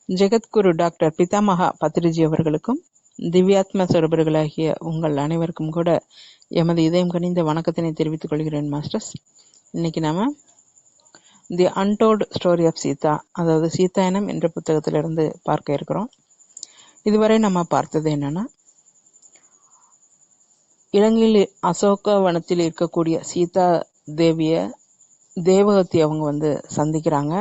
Jagadguru doctor Pitamaha Patriji அவர்களுக்கும் திவ்யாத்ம சொரபர்களாகிய உங்கள் அனைவருக்கும் கூட எமது இதயம் கனிந்த வணக்கத்தினை தெரிவித்துக் கொள்கிறேன் மாஸ்டர்ஸ். இன்னைக்கு நாம the untold story of Sita, அதாவது சீதாயனம் என்ற புத்தகத்திலிருந்து பார்க்க இருக்கிறோம். இதுவரை நம்ம பார்த்தது என்னன்னா, இலங்கையில் அசோகவனத்தில் இருக்கக்கூடிய சீதா தேவிய தேவகத்தி அவங்க சந்திக்கிறாங்க.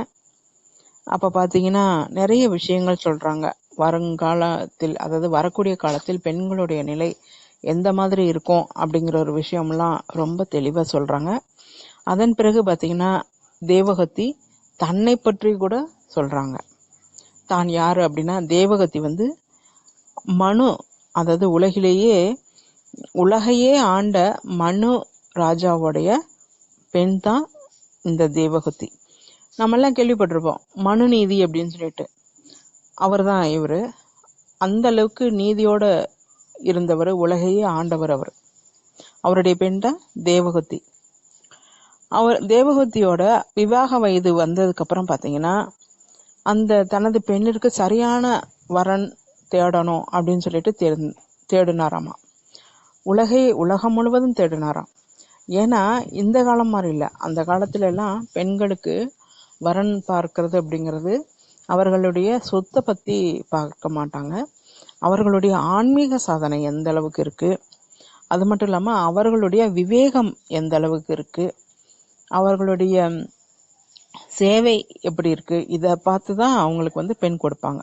அப்போ பார்த்தீங்கன்னா நிறைய விஷயங்கள் சொல்கிறாங்க. வருங்காலத்தில், அதாவது வரக்கூடிய காலத்தில் பெண்களுடைய நிலை எந்த மாதிரி இருக்கும் அப்படிங்கிற ஒரு விஷயம்லாம் ரொம்ப தெளிவாக சொல்கிறாங்க. அதன் பிறகு பார்த்தீங்கன்னா தேவகத்தி தன்னை பற்றி கூட சொல்கிறாங்க. தான் யார் அப்படின்னா, தேவகத்தி மனு, அதாவது உலகையே ஆண்ட மனு ராஜாவுடைய பெண் தான் இந்த தேவகத்தி. நம்மெல்லாம் கேள்விப்பட்டிருப்போம் மனு நீதி அப்படின்னு சொல்லிட்டு. அவர் தான் இவர். அந்த அளவுக்கு நீதியோட இருந்தவர், உலகையே ஆண்டவர் அவர். அவருடைய பெண் தான் தேவகத்தி. தேவகத்தியோட விவாக வயது வந்ததுக்கு அப்புறம் பார்த்தீங்கன்னா, அந்த தனது பெண்ணிற்கு சரியான வரன் தேடணும் அப்படின்னு சொல்லிட்டு தேடினாராமா. உலகம் முழுவதும் தேடினாராம். ஏன்னா இந்த காலம் மாதிரி இல்லை. அந்த காலத்துல எல்லாம் பெண்களுக்கு வரன் பார்க்கறது அப்படிங்கிறது அவர்களுடைய சொத்தை பற்றி பார்க்க மாட்டாங்க. அவர்களுடைய ஆன்மீக சாதனை எந்த அளவுக்கு இருக்கு, அது மட்டும் இல்லாமல் அவர்களுடைய விவேகம் எந்த அளவுக்கு இருக்கு, அவர்களுடைய சேவை எப்படி இருக்கு, இதை பார்த்து தான் அவங்களுக்கு பெண் கொடுப்பாங்க.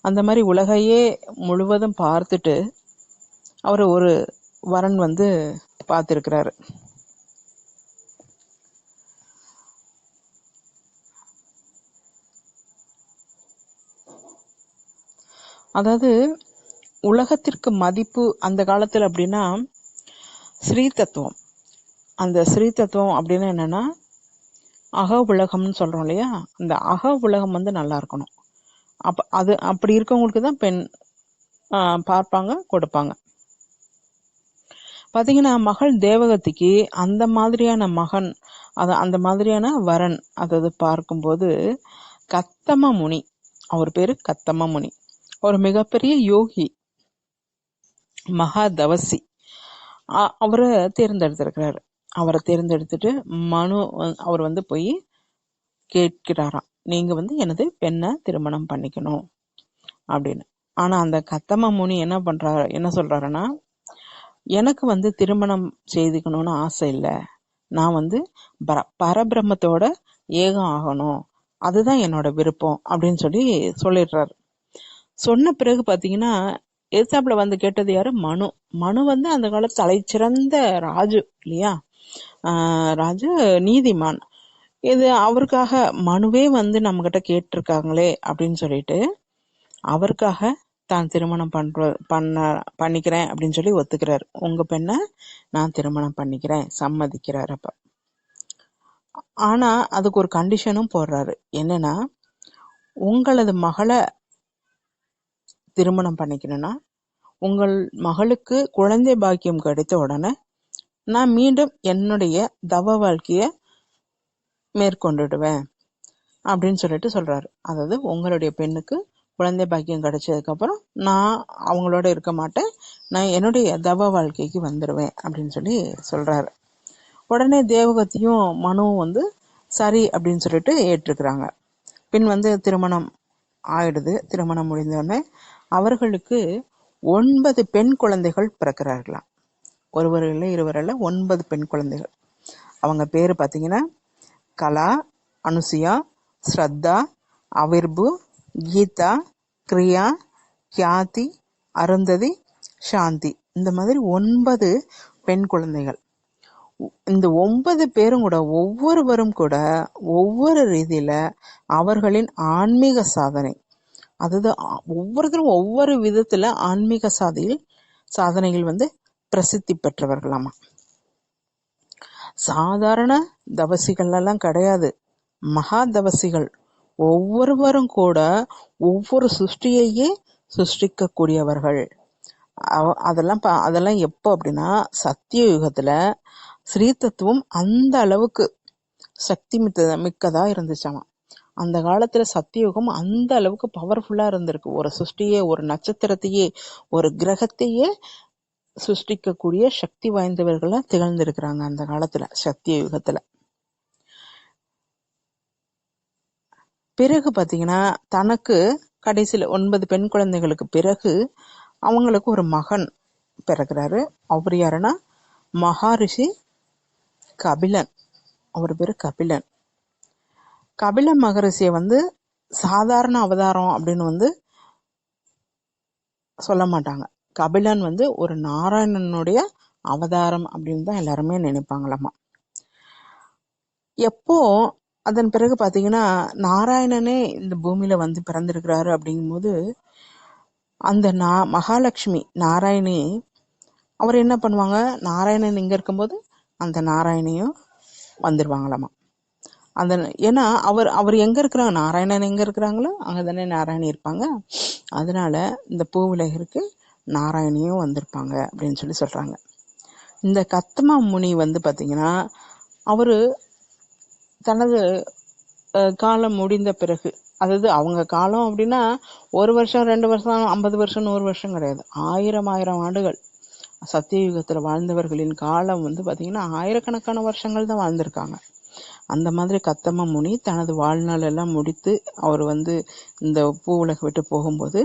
அந்த மாதிரி உலகையே முழுவதும் பார்த்துட்டு அவர் ஒரு வரன் பார்த்துருக்கிறாரு. அதாவது உலகத்திற்கு மதிப்பு அந்த காலத்தில் அப்படின்னா ஸ்ரீ தத்துவம். அந்த ஸ்ரீ தத்துவம் அப்படின்னு என்னன்னா, அக உலகம்னு சொல்றோம் இல்லையா, அந்த அக உலகம் நல்லா இருக்கணும். அப்படி இருக்கவங்களுக்கு தான் பெண் பார்ப்பாங்க, கொடுப்பாங்க. பாத்தீங்கன்னா மகள் தேவகத்திக்கு அந்த மாதிரியான மகன், அந்த மாதிரியான வரன், அதாவது பார்க்கும்போது கத்தம முனி, அவர் பேரு கத்தம முனி, ஒரு மிகப்பெரிய யோகி, மகாதவசி, அவரை தேர்ந்தெடுத்திருக்கிறாரு. அவரை தேர்ந்தெடுத்துட்டு அவர் போய் கேட்கிறாராம், நீங்க எனது பெண்ணை திருமணம் பண்ணிக்கணும் அப்படின்னு. ஆனா அந்த கத்தம முனி என்ன சொல்றாருன்னா, எனக்கு திருமணம் செய்துக்கணும்னு ஆசை இல்லை, நான் பரபிரம்மத்தோட ஏகம் ஆகணும், அதுதான் என்னோட விருப்பம் அப்படின்னு சொல்லிடுறாரு. சொன்ன பிறகு பாத்தீங்கன்னா எதிர்த்தாப்புல கேட்டது யாரு? மனு அந்த காலத்து தலை சிறந்த ராஜு இல்லையா, ராஜு, நீதிமான். இது அவருக்காக மனுவே நம்ம கிட்ட கேட்டிருக்காங்களே அப்படின்னு சொல்லிட்டு அவருக்காக தான் திருமணம் பண்ணிக்கிறேன் அப்படின்னு ஒத்துக்கிறாரு. உங்க பெண்ணை நான் திருமணம் பண்ணிக்கிறேன், சம்மதிக்கிறாரு. அப்ப ஆனா அதுக்கு ஒரு கண்டிஷனும் போடுறாரு. என்னன்னா, உங்களது மகளை திருமணம் பண்ணிக்கணும்னா உங்கள் மகளுக்கு குழந்தை பாக்கியம் கிடைத்த உடனே நான் மீண்டும் என்னுடைய தவ வாழ்க்கைய மேற்கொண்டுடுவேன் அப்படின்னு சொல்றாரு. அதாவது உங்களுடைய பெண்ணுக்கு குழந்தை பாக்கியம் கிடைச்சதுக்கு அப்புறம் நான் அவங்களோட இருக்க மாட்டேன், நான் என்னுடைய தவ வாழ்க்கைக்கு வந்துடுவேன் அப்படின்னு சொல்றாரு. உடனே தேவகத்தியும் மனுவும் சரி அப்படின்னு ஏற்றுக்கிறாங்க. பின் திருமணம் ஆயிடுது. திருமணம் முடிந்தோடனே அவர்களுக்கு 9 பெண் குழந்தைகள் பிறக்கிறார்களாம். ஒருவர் இல்லை, இருவர் இல்லை, 9 பெண் குழந்தைகள். அவங்க பேரு பார்த்தீங்கன்னா கலா, அனுசுயா, ஸ்ரத்தா, அவிர்பு, கீதா, கிரியா, கியாதி, அருந்ததி, சாந்தி. இந்த மாதிரி 9 பெண் குழந்தைகள். இந்த 9 பேரும் கூட ஒவ்வொருவரும் கூட ஒவ்வொரு ரீதியில அவர்களின் ஆன்மீக சாதனை, அதாவது ஒவ்வொருத்தரும் ஒவ்வொரு விதத்துல ஆன்மீக சாதனைகள் பிரசித்தி பெற்றவர்களாமா. சாதாரண தவசிகள் எல்லாம் கிடையாது, மகா தவசிகள். ஒவ்வொருவரும் கூட ஒவ்வொரு சிருஷ்டியையே சிருஷ்டிக்க கூடியவர்கள். அதெல்லாம் எப்போ அப்படின்னா, சத்திய யுகத்துல ஸ்ரீ தத்துவம் அந்த அளவுக்கு சக்தி மிக்கதா இருந்துச்சாமா. அந்த காலத்துல சத்தியுகம் அந்த அளவுக்கு பவர்ஃபுல்லா இருந்திருக்கு. ஒரு சிருஷ்டியே, ஒரு நட்சத்திரத்தையே, ஒரு கிரகத்தையே சிருஷ்டிக்கக்கூடிய சக்தி வாய்ந்தவர்களா திகழ்ந்திருக்கிறாங்க அந்த காலத்துல, சத்திய யுகத்துல. பிறகு பாத்தீங்கன்னா தனக்கு கடைசியில 9 பெண் குழந்தைகளுக்கு பிறகு அவங்களுக்கு ஒரு மகன் பிறகுறாரு. அவர் யாருன்னா மகாரிஷி கபிலன். அவர் பேரு கபிலன். கபில மகரிஷிய சாதாரண அவதாரம் அப்படின்னு சொல்ல மாட்டாங்க. கபிலன் ஒரு நாராயணனுடைய அவதாரம் அப்படின்னு தான் எல்லாருமே நினைப்பாங்களாமா. எப்போ அதன் பிறகு பாத்தீங்கன்னா நாராயணனே இந்த பூமியில பிறந்திருக்கிறாரு அப்படிங்கும்போது அந்த மகாலட்சுமி நாராயணி அவர் என்ன பண்ணுவாங்க, நாராயணன் இங்க இருக்கும்போது அந்த நாராயணியும் வந்துருவாங்களாமா. அந்த ஏன்னா அவர் எங்க இருக்கிறாங்க, நாராயணன் எங்க இருக்கிறாங்களோ அங்கதானே நாராயணி இருப்பாங்க. அதனால இந்த பூவுலகிற்கு நாராயணியும் வந்திருப்பாங்க அப்படின்னு சொல்றாங்க. இந்த கத்தம முனி பாத்தீங்கன்னா அவரு தனது காலம் முடிந்த பிறகு, அதாவது அவங்க காலம் அப்படின்னா 1 வருஷம் 2 வருஷம் 50 வருஷம் 100 வருஷம் கிடையாது, 1000 ஆண்டுகள் சத்தியயுகத்துல வாழ்ந்தவர்களின் காலம் பாத்தீங்கன்னா ஆயிரக்கணக்கான வருஷங்கள் தான் வாழ்ந்திருக்காங்க. அந்த மாதிரி கத்தம முனி தனது வாழ்நாள் எல்லாம் முடித்து அவர் இந்த பூ உலக விட்டு போகும்போது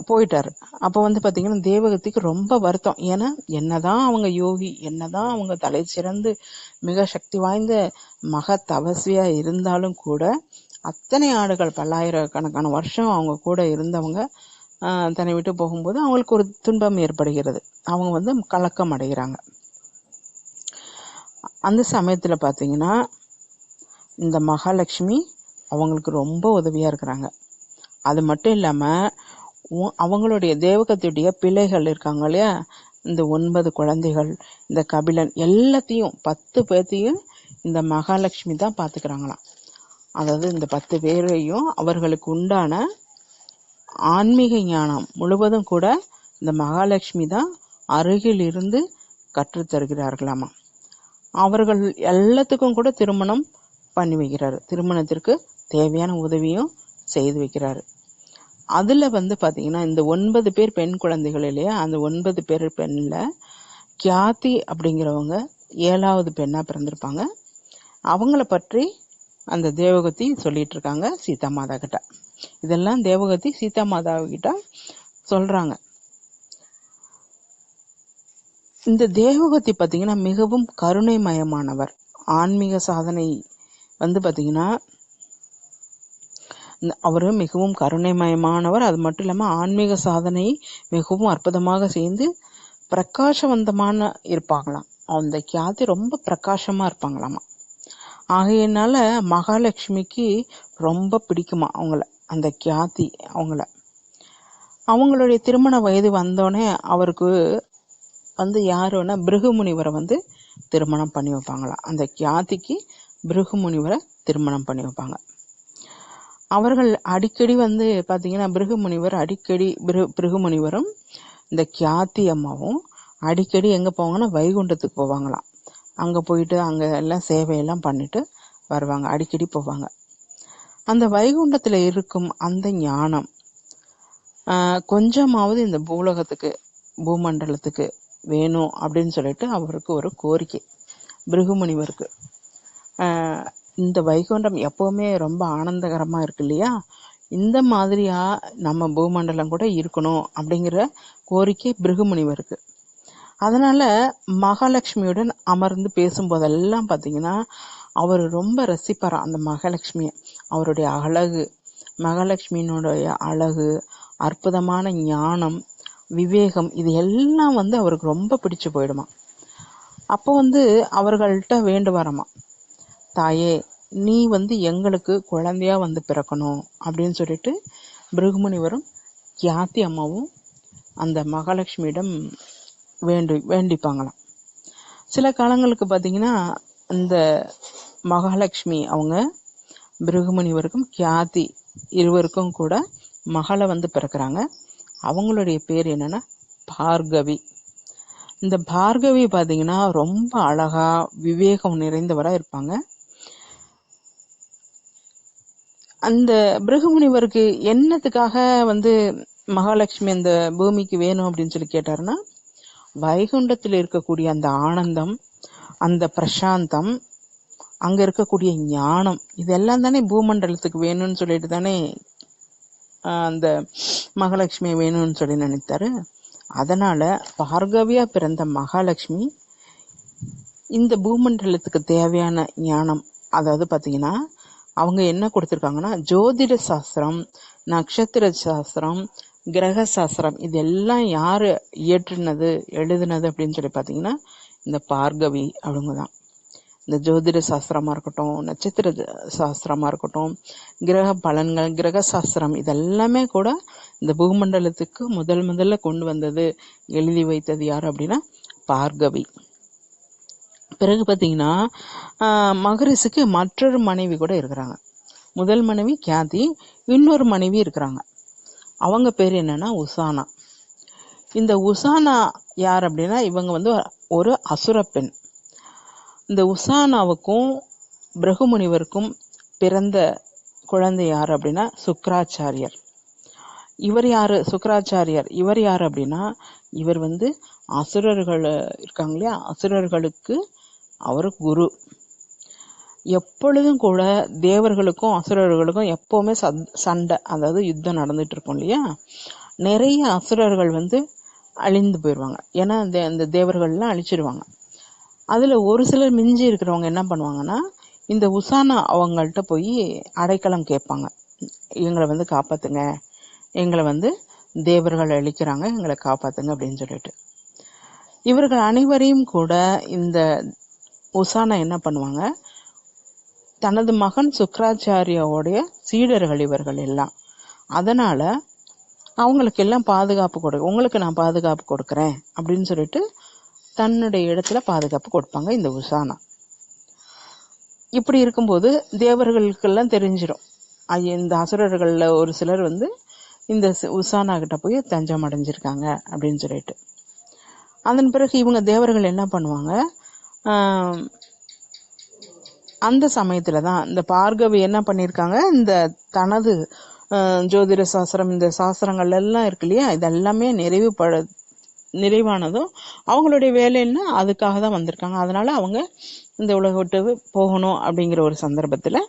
போயிட்டாரு. அப்ப பாத்தீங்கன்னா தேவகத்திக்கு ரொம்ப வருத்தம். ஏன்னா என்னதான் அவங்க யோகி, என்னதான் அவங்க தலை சிறந்து மிக சக்தி வாய்ந்த மக தபஸ்வியா இருந்தாலும் கூட அத்தனை ஆண்டுகள் பல்லாயிரக்கணக்கான வருஷம் அவங்க கூட இருந்தவங்க தன்னை விட்டு போகும்போது அவங்களுக்கு ஒரு துன்பம் ஏற்படுகிறது. அவங்க கலக்கம் அடைகிறாங்க. அந்த சமயத்துல பாத்தீங்கன்னா இந்த மகாலட்சுமி அவங்களுக்கு ரொம்ப உதவியா இருக்கிறாங்க. அது மட்டும் இல்லாம அவங்களுடைய தேவகத்துடைய பிள்ளைகள் இருக்காங்க இல்லையா, இந்த 9 குழந்தைகள், இந்த கபிலன் எல்லாத்தையும் 10 பேர்த்தையும் இந்த மகாலட்சுமி தான் பாத்துக்கிறாங்களாம். அதாவது இந்த 10 பேரையும் அவர்களுக்கு உண்டான ஆன்மீக ஞானம் முழுவதும் கூட இந்த மகாலட்சுமி தான் அருகில் இருந்து கற்றுத்தருகிறார்களாமா. அவர்கள் எல்லாத்துக்கும் கூட திருமணம் பண்ணி வைக்கிறாரு. திருமணத்திற்கு தேவையான உதவியும் செய்து வைக்கிறாரு. அதுல பாத்தீங்கன்னா இந்த 9 பேர் பெண் குழந்தைகள் இல்லையா, அந்த 9 பேர் பெண்ல கியாதி அப்படிங்கிறவங்க 7வது பெண்ணா பிறந்திருப்பாங்க. அவங்கள பற்றி அந்த தேவகத்தி சொல்லிட்டு இருக்காங்க சீதா மாதா கிட்ட. இதெல்லாம் தேவகத்தி சீதா மாதா கிட்ட சொல்றாங்க. இந்த தேவகத்தி பாத்தீங்கன்னா மிகவும் கருணைமயமானவர். ஆன்மீக சாதனை பாத்தீங்கன்னா அவரு மிகவும் கருணைமயமானவர். அது மட்டும் இல்லாம ஆன்மீக சாதனை மிகவும் அற்புதமாக செய்து பிரகாசவந்தமான இருப்பாங்களாம். அந்த கியாதி ரொம்ப பிரகாசமா இருப்பாங்களாமா. ஆகையினால மகாலட்சுமிக்கு ரொம்ப பிடிக்குமா அவங்கள, அந்த கியாதி அவங்கள. அவங்களுடைய திருமண வயது வந்தோடனே அவருக்கு யாருன்னா பிருகு முனிவரை திருமணம் பண்ணி வைப்பாங்களாம். அந்த கியாதிக்கு பிருகு முனிவரை திருமணம் பண்ணி வைப்பாங்க. அவர்கள் அடிக்கடி பாத்தீங்கன்னா பிருகு முனிவர் அடிக்கடி பிருகு முனிவரும் இந்த கியாதி அம்மாவும் அடிக்கடி எங்க போவாங்கன்னா வைகுண்டத்துக்கு போவாங்களாம். அங்க போயிட்டு அங்க எல்லாம் சேவையெல்லாம் பண்ணிட்டு வருவாங்க, அடிக்கடி போவாங்க. அந்த வைகுண்டத்துல இருக்கும் அந்த ஞானம் கொஞ்சமாவது இந்த பூலோகத்துக்கு பூமண்டலத்துக்கு வேணும் அப்படின்னு சொல்லிட்டு அவருக்கு ஒரு கோரிக்கை பிருகு முனிவருக்கு. இந்த வைகுண்டம் எப்பவுமே ரொம்ப ஆனந்தகரமா இருக்கு இல்லையா, இந்த மாதிரியா நம்ம பூமண்டலம் கூட இருக்கணும் அப்படிங்கிற கோரிக்கை பிருகு முனிவருக்கு. அதனால மகாலட்சுமியுடன் அமர்ந்து பேசும்போதெல்லாம் பாத்தீங்கன்னா அவர் ரொம்ப ரசிப்பாராம் அந்த மகாலட்சுமிய. அவருடைய அழகு, மகாலட்சுமியினுடைய அழகு, அற்புதமான ஞானம், விவேகம், இது எல்லாம் அவருக்கு ரொம்ப பிடிச்சு போயிடுமா. அப்போ அவர்கள்ட்ட வேண்டுவாராமா, தாயே நீ எங்களுக்கு குழந்தையா பிறக்கணும் அப்படின்னு சொல்லிட்டு பிருகுமுனிவரும் கியாதி அம்மாவும் அந்த மகாலட்சுமியிடம் வேண்டிப்பாங்களாம். சில காலங்களுக்கு பாத்தீங்கன்னா இந்த மகாலட்சுமி அவங்க பிருகுமுனிவருக்கும் கியாதி இருவருக்கும் கூட மகளை பிறக்கிறாங்க. அவங்களுடைய பேர் என்னன்னா பார்கவி. இந்த பார்கவி பாத்தீங்கன்னா ரொம்ப அழகா விவேகம் நிறைந்தவரா இருப்பாங்க. அந்த பிருகுமுனிவருக்கு என்னத்துக்காக வந்து மகாலட்சுமி அந்த பூமிக்கு வேணும் அப்படின்னு சொல்லி கேட்டாருன்னா, வைகுண்டத்தில் இருக்கக்கூடிய அந்த ஆனந்தம், அந்த பிரசாந்தம், அங்க இருக்கக்கூடிய ஞானம், இதெல்லாம் தானே பூமண்டலத்துக்கு வேணும்னு சொல்லிட்டு தானே அந்த மகாலட்சுமி வேணும்னு சொல்லி நினைத்தாரு. அதனால பார்கவியா பிறந்த மகாலட்சுமி இந்த பூமண்டலத்துக்கு தேவையான ஞானம், அதாவது பாத்தீங்கன்னா அவங்க என்ன கொடுத்திருக்காங்கன்னா, ஜோதிட சாஸ்திரம், நட்சத்திர சாஸ்திரம், கிரக சாஸ்திரம், இதெல்லாம் யாரு இயற்றினது எழுதுனது அப்படின்னு சொல்லி பாத்தீங்கன்னா இந்த பார்கவி அவங்கதான். இந்த ஜோதிட சாஸ்திரமா இருக்கட்டும், நட்சத்திர சாஸ்திரமா இருக்கட்டும், கிரக பலன்கள், கிரக சாஸ்திரம், இதெல்லாமே கூட இந்த பூமண்டலத்துக்கு முதல்ல கொண்டு வந்தது, எழுதி வைத்தது யாரு அப்படின்னா பார்கவி. பிறகு பாத்தீங்கன்னா மகரிஷிக்கு மற்றொரு மனைவி கூட இருக்கிறாங்க. முதல் மனைவி கியாதி, இன்னொரு மனைவி இருக்கிறாங்க. அவங்க பேர் என்னன்னா உசானா. இந்த உசானா யார் அப்படின்னா இவங்க வந்து ஒரு அசுர பெண். இந்த உசானாவுக்கும் பிருகுமுனிவருக்கும் பிறந்த குழந்தை யார் அப்படின்னா சுக்ராச்சாரியர். இவர் யாரு? சுக்ராச்சாரியர் இவர் யாரு அப்படின்னா இவர் வந்து அசுரர்கள் இருக்காங்க இல்லையா, அசுரர்களுக்கு அவர் குரு. எப்பொழுதும் கூட தேவர்களுக்கும் அசுரர்களுக்கும் எப்பவுமே சண்டை, அதாவது யுத்தம் நடந்துட்டு இருக்கும் இல்லையா. நிறைய அசுரர்கள் வந்து அழிந்து போயிடுவாங்க, ஏன்னா இந்த தேவர்கள்லாம் அழிச்சிருவாங்க. அதுல ஒரு சிலர் மிஞ்சி இருக்கிறவங்க என்ன பண்ணுவாங்கன்னா இந்த உசானா அவங்கள்ட்ட போய் அடைக்கலம் கேட்பாங்க. எங்களை வந்து காப்பாத்துங்க, எங்களை வந்து தேவர்கள் அழிக்கிறாங்க, எங்களை காப்பாத்துங்க அப்படின்னு சொல்லிட்டு. இவர்கள் அனைவரையும் கூட இந்த உசானா என்ன பண்ணுவாங்க, தனது மகன் சுக்ராச்சாரியோடைய சீடர்கள் இவர்கள் எல்லாம். அதனால அவங்களுக்கு எல்லாம் பாதுகாப்பு உங்களுக்கு நான் பாதுகாப்பு கொடுக்கறேன் அப்படின்னு சொல்லிட்டு தன்னுடைய இடத்துல பாதுகாப்பு கொடுப்பாங்க இந்த உசானா. இப்படி இருக்கும்போது தேவர்களுக்கெல்லாம் தெரிஞ்சிடும், இந்த அசுரர்கள்ல ஒரு சிலர் வந்து இந்த உசானா கிட்ட போய் தஞ்சம் அடைஞ்சிருக்காங்க அப்படின்னு சொல்லிட்டு. அதன் பிறகு இவங்க தேவர்கள் என்ன பண்ணுவாங்க, அந்த சமயத்துலதான் இந்த பார்கவி என்ன பண்ணிருக்காங்க, இந்த தனது ஜோதிட சாஸ்திரம், இந்த சாஸ்திரங்கள் எல்லாம் இருக்கு இல்லையா, இதெல்லாமே நிறைவானதும் அவங்களுடைய வேலைன்னா அதுக்காக தான் வந்திருக்காங்க. அதனால அவங்க இந்த உலக விட்டு போகணும் அப்படிங்கிற ஒரு சந்தர்ப்பத்துல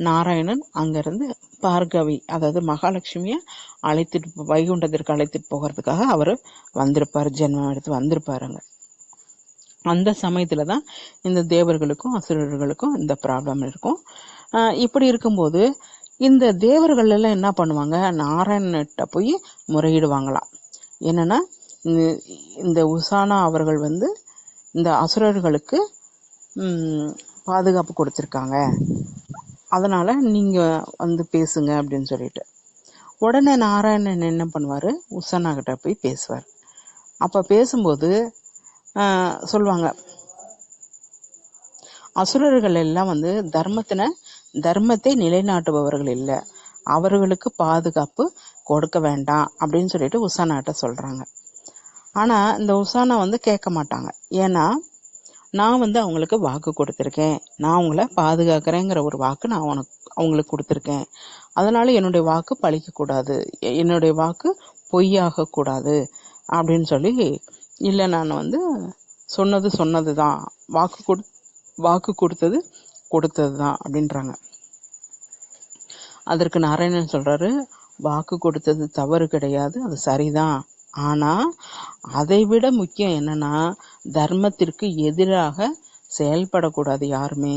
நாராயணன் அங்கிருந்து பார்கவி, அதாவது மகாலட்சுமிய அழைத்துட்டு வைகுண்டத்திற்கு அழைத்துட்டு போகிறதுக்காக அவர் வந்திருப்பாரு, ஜென்மம் எடுத்து வந்திருப்பாருங்க. அந்த சமயத்துலதான் இந்த தேவர்களுக்கும் அசுரர்களுக்கும் இந்த ப்ராப்ளம் இருக்கும். இப்படி இருக்கும்போது இந்த தேவர்கள் எல்லாம் என்ன பண்ணுவாங்க, நாராயணன்கிட்ட போய் முறையிடுவாங்களாம். என்னன்னா இந்த உசானா அவர்கள் வந்து இந்த அசுரர்களுக்கு பாதுகாப்பு கொடுத்திருக்காங்க, அதனால நீங்க வந்து பேசுங்க அப்படின்னு சொல்லிட்டு. உடனே நாராயணன் என்ன பண்ணுவாரு, உசானா கிட்ட போய் பேசுவார். அப்ப பேசும்போது சொல்லுவாங்க, அசுரர்கள் எல்லாம் வந்து தர்மத்தை நிலைநாட்டுபவர்கள் இல்லை, அவர்களுக்கு பாதுகாப்பு கொடுக்க வேண்டாம் அப்படின்னு சொல்லிட்டு உசானாட்ட சொல்றாங்க. ஆனா இந்த உசானா வந்து கேட்க மாட்டாங்க. ஏன்னா நான் வந்து அவங்களுக்கு வாக்கு கொடுத்திருக்கேன், நான் அவங்கள பாதுகாக்கிறேங்கிற ஒரு வாக்கு நான் அவங்களுக்கு கொடுத்திருக்கேன். அதனால என்னுடைய வாக்கு பழிக்க கூடாது, என்னுடைய வாக்கு பொய்யாக கூடாது அப்படின்னு சொல்லி, இல்ல நான் வந்து சொன்னதுதான், வாக்கு கொடுத்ததுதான் அப்படின்றாங்க. அதற்கு நாராயணன் சொல்றாரு, வாக்கு கொடுத்தது தவறு கிடையாது, அது சரிதான். ஆனா அதை விட முக்கியம் என்னன்னா தர்மத்திற்கு எதிராக செயல்படக்கூடாது, யாருமே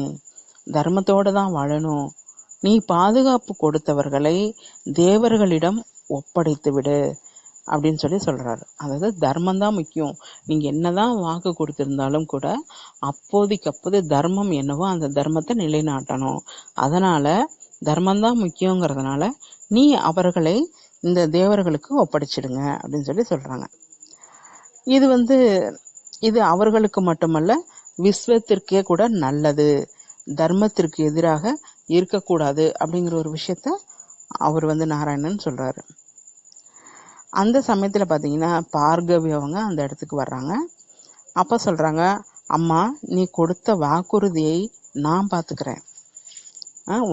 தர்மத்தோட தான் வாழணும். நீ பாதுகாப்பு கொடுத்தவர்களை தேவர்களிடம் ஒப்படைத்து விடு அப்படின்னு சொல்லி சொல்றாரு. அதாவது தர்மம் தான் முக்கியம். நீங்க என்னதான் வாக்கு கொடுத்திருந்தாலும் கூட அப்போது தர்மம் என்னவோ அந்த தர்மத்தை நிலைநாட்டணும். அதனால தர்மம் தான் முக்கியங்கிறதுனால நீ அவர்களை இந்த தேவர்களுக்கு ஒப்படைச்சிடுங்க அப்படின்னு சொல்லி சொல்றாங்க. இது அவர்களுக்கு மட்டுமல்ல, விஸ்வத்திற்கே கூட நல்லது, தர்மத்திற்கு எதிராக இருக்கக்கூடாது அப்படிங்கிற ஒரு விஷயத்த அவர் வந்து நாராயணன் சொல்றாரு. அந்த சமயத்துல பாத்தீங்கன்னா பார்கவி அவங்க அந்த இடத்துக்கு வர்றாங்க. அப்ப சொல்றாங்க, அம்மா நீ கொடுத்த வாக்குறுதியை நான் பாத்துக்கிறேன்,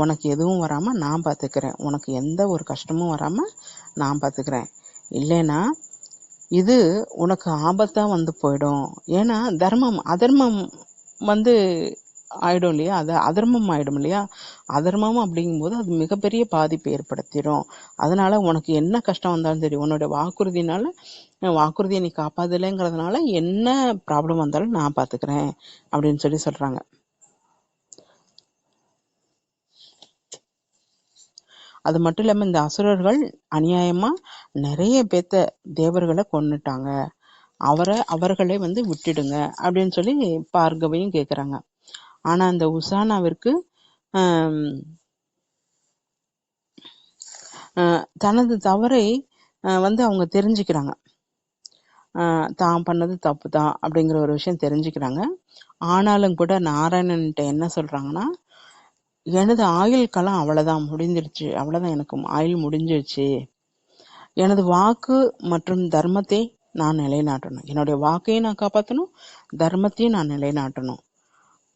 உனக்கு எதுவும் வராமல் நான் பார்த்துக்கிறேன், உனக்கு எந்த ஒரு கஷ்டமும் வராமல் நான் பார்த்துக்கிறேன். இல்லைன்னா இது உனக்கு ஆபத்தாக வந்து போயிடும். ஏன்னா அதர்மம் வந்து ஆயிடும் இல்லையா, அது அதர்மம் ஆயிடும் இல்லையா. அதர்மம் அப்படிங்கும்போது அது மிகப்பெரிய பாதிப்பை ஏற்படுத்திடும். அதனால உனக்கு என்ன கஷ்டம் வந்தாலும் சரி, உன்னோட வாக்குறுதியை நீ காப்பாதலைங்கிறதுனால என்ன ப்ராப்ளம் வந்தாலும் நான் பார்த்துக்கிறேன் அப்படின்னு சொல்றாங்க. அது மட்டும் இல்லாம இந்த அசுரர்கள் அநியாயமா நிறைய பேத்த தேவர்களை கொன்னுட்டாங்க, அவர்களை வந்து விட்டுடுங்க அப்படின்னு சொல்லி பார்கவியும் கேக்குறாங்க. ஆனா அந்த உசானாவிற்கு தனது தவறை வந்து அவங்க தெரிஞ்சுக்கிறாங்க. தான் பண்ணது தப்பு தான் அப்படிங்கிற ஒரு விஷயம் தெரிஞ்சுக்கிறாங்க. ஆனாலும் கூட நாராயணன்ட்ட என்ன சொல்றாங்கன்னா, எனது ஆயுள் காலம் அவ்வளவுதான் முடிஞ்சிருச்சு, அவ்வளவுதான், எனக்கு ஆயுள் முடிஞ்சிருச்சு. எனது வாக்கு மற்றும் தர்மத்தை நான் நிலைநாட்டணும், என்னுடைய வாக்கையும் நான் காப்பாற்றணும், தர்மத்தையும் நான் நிலைநாட்டணும்.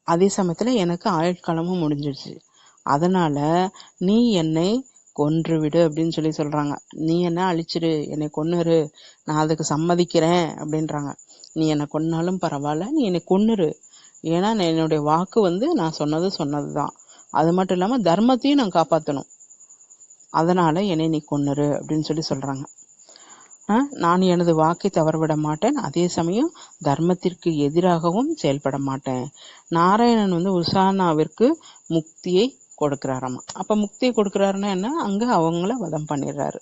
அதே சமயத்துல எனக்கு ஆயுட்காலமும் முடிஞ்சிருச்சு. அதனால நீ என்னை கொன்றுவிடு அப்படின்னு சொல்றாங்க. நீ என்ன அழிச்சிரு, என்னை கொன்னுரு, நான் அதுக்கு சம்மதிக்கிறேன் அப்படின்றாங்க. நீ என்னை கொன்னாலும் பரவாயில்ல, நீ என்னை கொன்னுரு. ஏன்னா என்னுடைய வாக்கு வந்து நான் சொன்னதுதான். அது மட்டும் இல்லாம தர்மத்தையும் நான் காப்பாற்றணும், அதனால என்னை நீ கொன்னுரு அப்படின்னு சொல்றாங்க. நான் எனது வாக்கை தவறவிட மாட்டேன், அதே சமயம் தர்மத்திற்கு எதிராகவும் செயல்பட மாட்டேன். நாராயணன் வந்து உசானாவிற்கு முக்தியை கொடுக்கிறாராமா. அப்ப முக்தியை கொடுக்கிறாருன்னா என்ன, அங்க அவங்கள வதம் பண்ணிடுறாரு,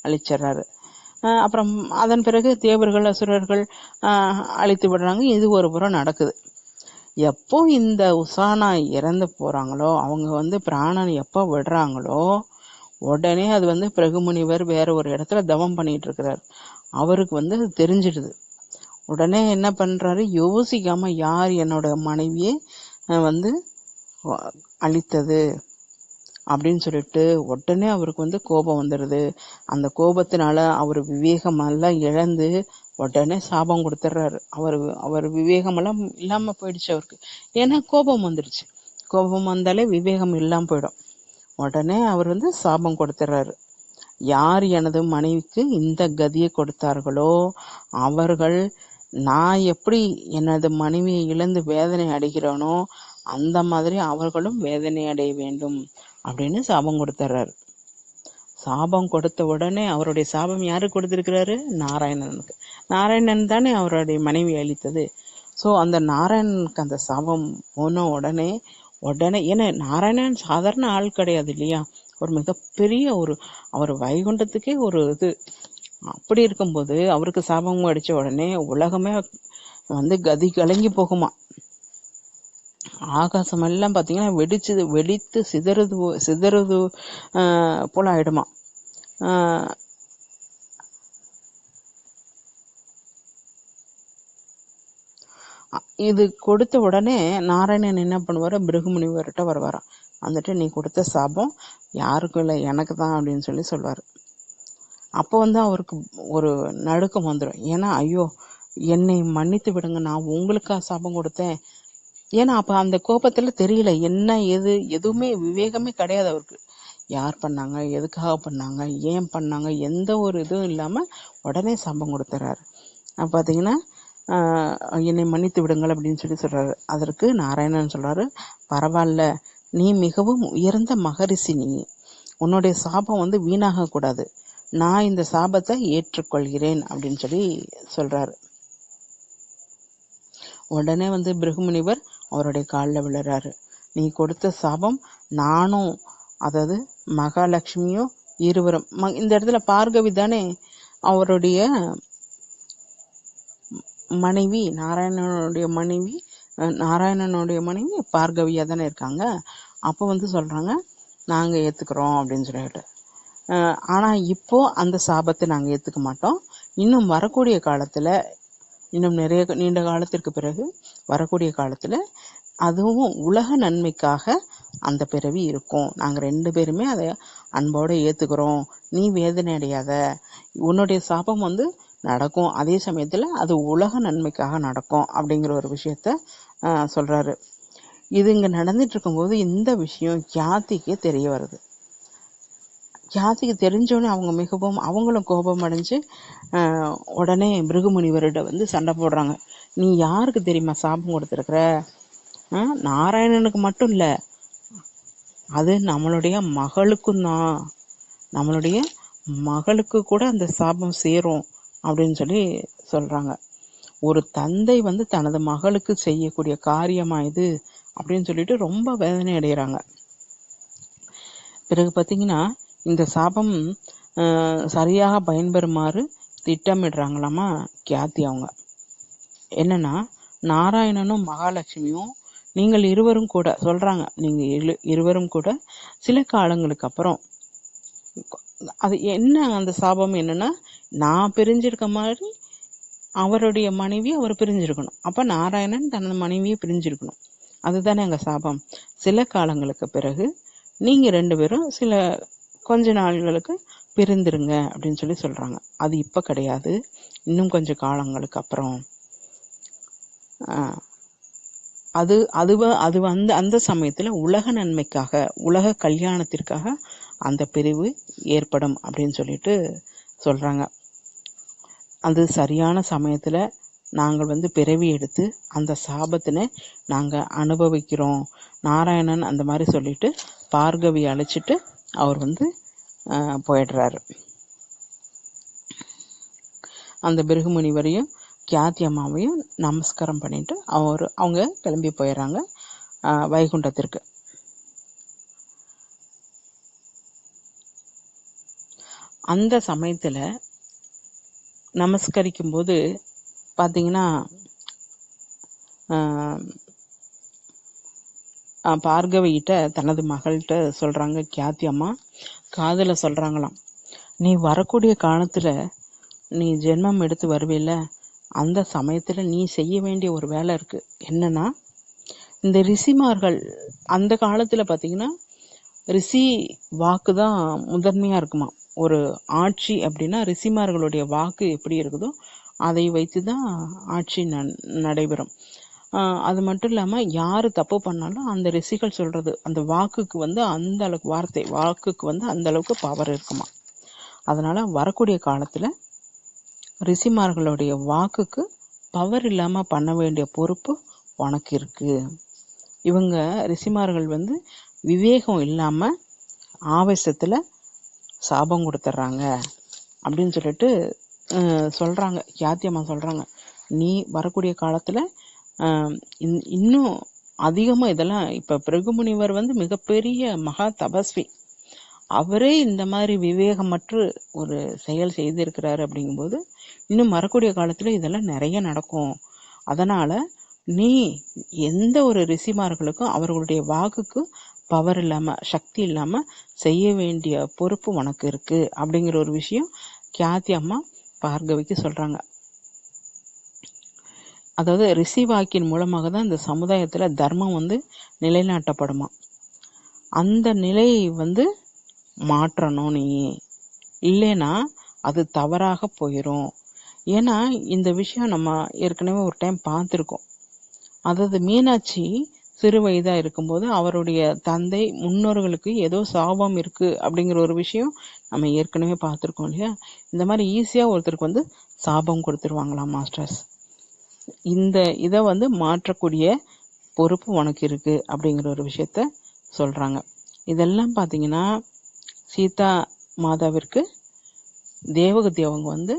அழிச்சிடுறாரு. அப்புறம் அதன் பிறகு தேவர்கள் அசுரர்கள் அழித்து விடுறாங்க. இது ஒரு புறம் நடக்குது. எப்போ இந்த உசானா இறந்து போறாங்களோ, அவங்க வந்து பிராணன் எப்போ விடுறாங்களோ உடனே அது வந்து பிரகுமுனிவர் வேற ஒரு இடத்துல தவம் பண்ணிட்டு இருக்கிறார். அவருக்கு வந்து அது தெரிஞ்சிடுது. உடனே என்ன பண்றாரு, யோசிக்காம யார் என்னோட மனைவியை வந்து அழித்தது அப்படின்னு சொல்லிட்டு உடனே அவருக்கு வந்து கோபம் வந்துடுது. அந்த கோபத்தினால அவர் விவேகமெல்லாம் இழந்து உடனே சாபம் கொடுத்துட்றாரு. அவர் விவேகமெல்லாம் இல்லாம போயிடுச்சு அவருக்கு. ஏன்னா கோபம் வந்துடுச்சு. கோபம் வந்தாலே விவேகம் இல்லாம போயிடும். உடனே அவர் வந்து சாபம் கொடுத்துறாரு. யார் எனது மனைவிக்கு இந்த கதியை கொடுத்தார்களோ அவர்கள், நான் எப்படி எனது மனைவியை இழந்து வேதனை அடைகிறேனோ அந்த மாதிரி அவர்களும் வேதனை அடைய வேண்டும் அப்படின்னு சாபம் கொடுத்துறாரு. சாபம் கொடுத்த உடனே அவருடைய சாபம் யாருக்கு கொடுத்திருக்கிறாரு, நாராயணனுக்கு. நாராயணன் தானே அவருடைய மனைவி அளித்தது. ஸோ அந்த நாராயணனுக்கு அந்த சாபம் போன உடனே ஏன்னா நாராயணன் சாதாரண ஆள் கிடையாது இல்லையா, ஒரு மிகப்பெரிய அவர் வைகுண்டத்துக்கே ஒரு இது. அப்படி இருக்கும்போது அவருக்கு சாபம் அடிச்ச உடனே உலகமே வந்து கதி கலங்கி போகுமா. ஆகாசம் எல்லாம் பாத்தீங்கன்னா வெடித்து சிதறுது போல ஆயிடுமா. இது கொடுத்த உடனே நாராயணன் என்ன பண்ணுவாரு, பிருகுமுனிவர்கிட்ட வருவாராம். வந்துட்டு நீ கொடுத்த சாபம் யாருக்கும் இல்லை, எனக்கு தான் அப்படின்னு சொல்வாரு. அப்போ வந்து அவருக்கு ஒரு நடுக்கம் வந்துடும். ஏன்னா ஐயோ என்னை மன்னித்து விடுங்க, நான் உங்களுக்கா சாபம் கொடுத்தேன். ஏன்னா அப்ப அந்த கோபத்துல தெரியல என்ன ஏது, எதுவுமே விவேகமே கிடையாது அவருக்கு. யார் பண்ணாங்க, எதுக்காக பண்ணாங்க, ஏன் பண்ணாங்க, எந்த ஒரு இதுவும் இல்லாம உடனே சாபம் கொடுத்துறாரு. பாத்தீங்கன்னா என்னை மன்னித்து விடுங்கள் அப்படின்னு சொல்றாரு. அதற்கு நாராயணன் சொல்றாரு, பரவாயில்ல, நீ மிகவும் உயர்ந்த மகரிஷி, நீ உன்னுடைய சாபம் வந்து வீணாக கூடாது, நான் இந்த சாபத்தை ஏற்றுக்கொள்கிறேன் அப்படின்னு சொல்றாரு. உடனே வந்து பிருகுமுனிவர் அவருடைய காலில் விழுறாரு. நீ கொடுத்த சாபம் நானும், அதாவது மகாலட்சுமியும் இருவரும், இந்த இடத்துல பார்கவி தானே அவருடைய மனைவி, நாராயணனுடைய மனைவி பார்கவியா தானே இருக்காங்க. அப்போ வந்து சொல்றாங்க, நாங்க ஏத்துக்கிறோம் அப்படின்னு சொல்லிட்டு. ஆனா இப்போ அந்த சாபத்தை நாங்க ஏத்துக்க மாட்டோம். இன்னும் வரக்கூடிய காலத்துல, இன்னும் நீண்ட காலத்திற்கு பிறகு வரக்கூடிய காலத்துல அதுவும் உலக நன்மைக்காக அந்த பிறவி இருக்கும். நாங்க 2 பேருமே அதை அன்போட ஏத்துக்கிறோம். நீ வேதனை அடையாத, உன்னுடைய சாபம் வந்து நடக்கும், அதே சமயத்துல அது உலக நன்மைக்காக நடக்கும் அப்படிங்கிற ஒரு விஷயத்த சொல்றாரு. இது இங்க நடந்துட்டு இருக்கும்போது இந்த விஷயம் கியாதிக்கு தெரிய வருது. கியாதிக்கு தெரிஞ்சோடனே அவங்க மிகவும் அவங்களும் கோபம் அடைஞ்சு உடனே பிருகுமுனிவர்கிட்ட வந்து சண்டை போடுறாங்க. நீ யாருக்கு தெரியுமா சாபம் கொடுத்துருக்குற? நாராயணனுக்கு மட்டும் இல்ல, அது நம்மளுடைய மகளுக்கும் தான், நம்மளுடைய மகளுக்கு கூட அந்த சாபம் சேரும் அப்படின்னு சொல்லி சொல்றாங்க. ஒரு தந்தை வந்து தனது மகளுக்கு செய்யக்கூடிய காரியமா இது அப்படின்னு சொல்லிட்டு ரொம்ப வேதனை அடைகிறாங்க. பிறகு பார்த்தீங்கன்னா இந்த சாபம் சரியாக பயன்பெறுமாறு திட்டமிடுறாங்களாமா கியாதி. அவங்க என்னன்னா, நாராயணனும் மகாலட்சுமியும் நீங்கள் இருவரும் கூட சொல்றாங்க, நீங்க இருவரும் கூட சில காலங்களுக்கு அப்புறம், அது என்ன அந்த சாபம் என்னன்னா, நான் பிரிஞ்சிருக்க மாதிரி அவருடைய மனைவி அவர் பிரிஞ்சிருக்கணும். அப்ப நாராயணன் தனது மனைவியை பிரிஞ்சிருக்கணும். அதுதானே அங்க சாபம். சில காலங்களுக்கு பிறகு நீங்க 2 பேரும் கொஞ்ச நாள்களுக்கு பிரிந்துருங்க அப்படின்னு சொல்லி சொல்றாங்க. அது இப்ப கிடையாது, இன்னும் கொஞ்சம் காலங்களுக்கு அப்புறம். அது வந்து அந்த சமயத்துல உலக நன்மைக்காக, உலக கல்யாணத்திற்காக அந்த பிரிவு ஏற்படும் அப்படின்னு சொல்லிட்டு சொல்றாங்க. அது சரியான சமயத்துல நாங்கள் வந்து பிறவி எடுத்து அந்த சாபத்தினை நாங்க அனுபவிக்கிறோம். நாராயணன் அந்த மாதிரி சொல்லிட்டு பார்கவி அழைச்சிட்டு அவர் வந்து போயிடுறாரு. அந்த பிருகுமுனிவரையும் கியாதி அம்மாவையும் நமஸ்காரம் பண்ணிட்டு அவங்க கிளம்பி போயிடுறாங்க வைகுண்டத்திற்கு. அந்த சமயத்துல நமஸ்கரிக்கும் போது பாத்தீங்கன்னா பார்கவிகிட்ட தனது மகள்கிட்ட சொல்றாங்க கியாதி அம்மா, காதுல சொல்றாங்களாம், நீ வரக்கூடிய காலத்துல நீ ஜென்மம் எடுத்து வருவில்ல, அந்த சமயத்துல நீ செய்ய வேண்டிய ஒரு வேலை இருக்கு. என்னன்னா, இந்த ரிஷிமார்கள் அந்த காலத்துல பாத்தீங்கன்னா ரிஷி வாக்கு தான் முதன்மையா இருக்குமா. ஒரு ஆட்சி அப்படின்னா ரிஷிமார்களுடைய வாக்கு எப்படி இருக்குதோ அதை வைத்துதான் ஆட்சி நடைபெறும். அது மட்டும் இல்லாம யாரு தப்பு பண்ணாலும் அந்த ரிஷிகள் சொல்றது அந்த வாக்குக்கு வந்து அந்த அளவுக்கு வாக்குக்கு வந்து அந்த அளவுக்கு பவர் இருக்குமா. அதனால வரக்கூடிய காலத்துல ரிஷிமார்களுடைய வாக்குக்கு பவர் இல்லாம பண்ண வேண்டிய பொறுப்பு உனக்கு இருக்கு. இவங்க ரிஷிமார்கள் வந்து விவேகம் இல்லாம ஆவேசத்துல சாபம் கொடுத்துட்றாங்க அப்படின்னு சொல்லிட்டு சொல்றாங்க. கியாத்தியம்மா சொல்றாங்க, நீ வரக்கூடிய காலத்துல இன்னும் அதிகமா இதெல்லாம், இப்ப பிருகுமுனிவர் வந்து மிகப்பெரிய மகா தபஸ்வி, அவரே இந்த மாதிரி விவேகமற்று ஒரு செயல் செய்திருக்கிறாரு. அப்படிங்கும்போது இன்னும் வரக்கூடிய காலத்துல இதெல்லாம் நிறைய நடக்கும். அதனால நீ எந்த ஒரு ரிஷிமார்களுக்கும் அவர்களுடைய வாக்குக்கு பவர் இல்லாம சக்தி இல்லாம செய்ய வேண்டிய பொறுப்பு உனக்கு இருக்கு அப்படிங்கிற ஒரு விஷயம் கியாதி அம்மா பார்கவிக்கு சொல்றாங்க. அதாவது ரிஷி வாக்கின் மூலமாக தான் இந்த சமுதாயத்துல தர்மம் வந்து நிலைநாட்டப்படுமா. அந்த நிலையை வந்து மாற்றணும் நீ, இல்லைன்னா அது தவறாக போயிடும். ஏன்னா இந்த விஷயம் நம்ம ஏற்கனவே ஒரு டைம் பார்த்துருக்கோம். அதாவது மீனாட்சி சிறு வயதா இருக்கும்போது அவருடைய தந்தை முன்னோர்களுக்கு ஏதோ சாபம் இருக்கு அப்படிங்கிற ஒரு விஷயம் நம்ம ஏற்கனவே பார்த்துருக்கோம் இல்லையா. இந்த மாதிரி ஈஸியா ஒருத்தருக்கு வந்து சாபம் கொடுத்துருவாங்களாம் மாஸ்டர்ஸ். இந்த இதை வந்து மாற்றக்கூடிய பொறுப்பு உனக்கு இருக்கு அப்படிங்கிற ஒரு விஷயத்த சொல்றாங்க. இதெல்லாம் பாத்தீங்கன்னா சீதா மாதாவிற்கு தேவகதி அவங்க வந்து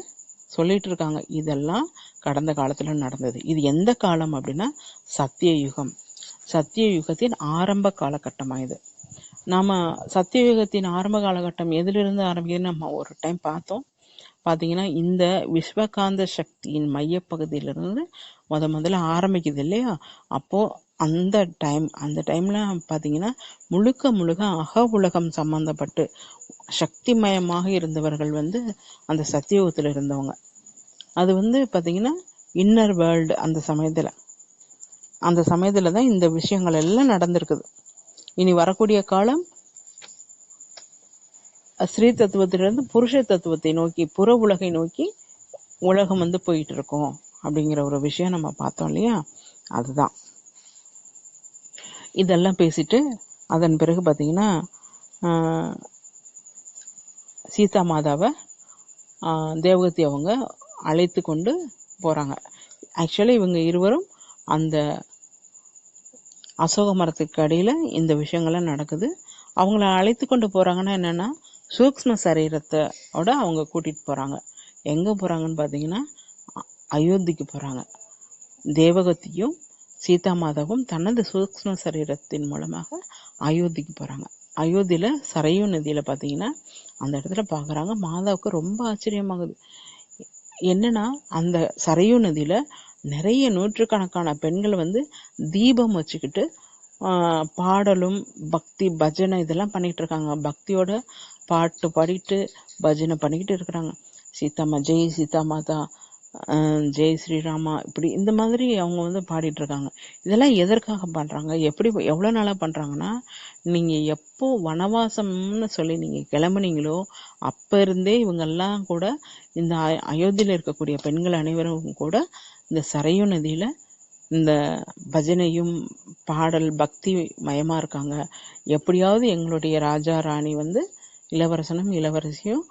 சொல்லிட்டு இருக்காங்க. இதெல்லாம் கடந்த காலத்துல நடந்தது. இது எந்த காலம் அப்படின்னா சத்தியயுகம். சத்தியயுகத்தின் ஆரம்ப காலகட்டமா இது. நாம சத்தியயுகத்தின் ஆரம்ப காலகட்டம் எதிலிருந்து ஆரம்பிக்குதுன்னு நம்ம ஒரு டைம் பார்த்தோம். பாத்தீங்கன்னா இந்த விஸ்வகாந்த சக்தியின் மையப்பகுதியிலிருந்து முதல்ல ஆரம்பிக்குது இல்லையா. அப்போ அந்த டைம்ல பாத்தீங்கன்னா முழுக்க அக உலகம் சம்பந்தப்பட்டு சக்திமயமாக இருந்தவர்கள் வந்து அந்த சத்தியுகத்துல இருந்தவங்க. அது வந்து பாத்தீங்கன்னா இன்னர் வேர்ல்டு. அந்த சமயத்துல தான் இந்த விஷயங்கள் எல்லாம் நடந்திருக்குது. இனி வரக்கூடிய காலம் ஸ்ரீ தத்துவத்திலிருந்து புருஷ தத்துவத்தை நோக்கி, புற உலகை நோக்கி உலகம் வந்து போயிட்டு இருக்கோம் அப்படிங்கிற ஒரு விஷயம் நம்ம பார்த்தோம் இல்லையா. அதுதான் இதெல்லாம் பேசிட்டு அதன் பிறகு பார்த்தீங்கன்னா சீதா மாதாவை தேவகத்தி அவங்க அழைத்து கொண்டு போகிறாங்க. ஆக்சுவலி இவங்க இருவரும் அந்த அசோக மரத்துக்கு அடியில் இந்த விஷயங்கள்லாம் நடக்குது. அவங்கள அழைத்து கொண்டு போகிறாங்கன்னா என்னென்னா சூக்ஷ்ம சரீரத்தோட அவங்க கூட்டிகிட்டு போகிறாங்க. எங்கே போகிறாங்கன்னு பார்த்தீங்கன்னா அயோத்திக்கு போகிறாங்க. தேவகத்தியும் சீதா மாதாவும் தனது சூக்ஷ்ம சரீரத்தின் மூலமாக அயோத்திக்கு போகிறாங்க. அயோத்தியில் சரையூ நதியில் பார்த்தீங்கன்னா அந்த இடத்துல பார்க்குறாங்க. மாதாவுக்கு ரொம்ப ஆச்சரியமாகுது. என்னன்னா அந்த சரையூ நதியில் நிறைய நூற்றுக்கணக்கான பெண்கள் தீபம் வச்சுக்கிட்டு பாடலும் பக்தி பஜனை இதெல்லாம் பண்ணிட்டு இருக்காங்க. பக்தியோட பாட்டு பாடிட்டு பஜனை பண்ணிக்கிட்டு இருக்கிறாங்க. சீதாமா ஜெய் சீதா மாதா, ஜெய் ஸ்ரீராமா, இப்படி இந்த மாதிரி அவங்க பாடிட்டு இருக்காங்க. இதெல்லாம் எதற்காக பண்றாங்க, எவ்வளவு நாளா பண்றாங்கன்னா, நீங்க எப்போ வனவாசம்னு சொல்லி நீங்க கிளம்புனீங்களோ அப்ப இருந்தே இவங்கெல்லாம் கூட இந்த அயோத்தியில இருக்கக்கூடிய பெண்கள் அனைவரும் கூட இந்த சரையூ நதியில இந்த பஜனையும் பாடல் பக்தி மயமா இருக்காங்க. எப்படியாவது எங்களுடைய ராஜா ராணி இளவரசனும் இளவரசியும்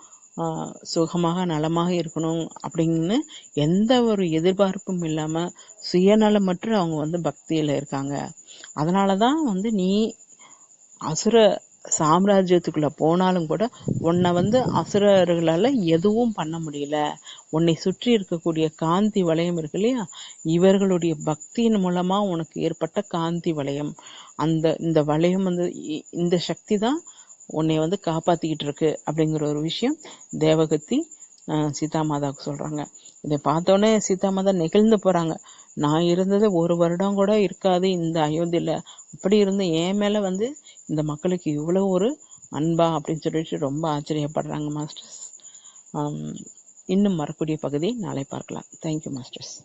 சுகமாக நலமாக இருக்கணும் அப்படின்னு எந்த ஒரு எதிர்பார்ப்பும் இல்லாம சுயநலமற்று அவங்க பக்தியில இருக்காங்க. அதனாலதான் நீ அசுர சாம்ராஜ்யத்துக்குள்ள போனாலும் கூட உன்னை அசுரர்களால எதுவும் பண்ண முடியல. உன்னை சுற்றி இருக்கக்கூடிய காந்தி வளையம் இருக்கு இல்லையா, இவர்களுடைய பக்தியின் மூலமா உனக்கு ஏற்பட்ட காந்தி வளையம், இந்த வளையம் இந்த சக்தி தான் உன்னை காப்பாத்திக்கிட்டு இருக்கு அப்படிங்கிற ஒரு விஷயம் தேவகத்தி சீதா மாதாவுக்கு சொல்றாங்க. இதை பார்த்தோன்னே சீதா மாதா நெகிழ்ந்து போறாங்க. நான் இருந்தது 1 வருடம் கூட இருக்காது இந்த அயோத்தியில, அப்படி இருந்து என் மேல இந்த மக்களுக்கு இவ்வளவு ஒரு அன்பா அப்படின்னு சொல்லிட்டு ரொம்ப ஆச்சரியப்படுறாங்க மாஸ்டர்ஸ். இன்னும் வரக்கூடிய பகுதி நாளை பார்க்கலாம். Thank you masters.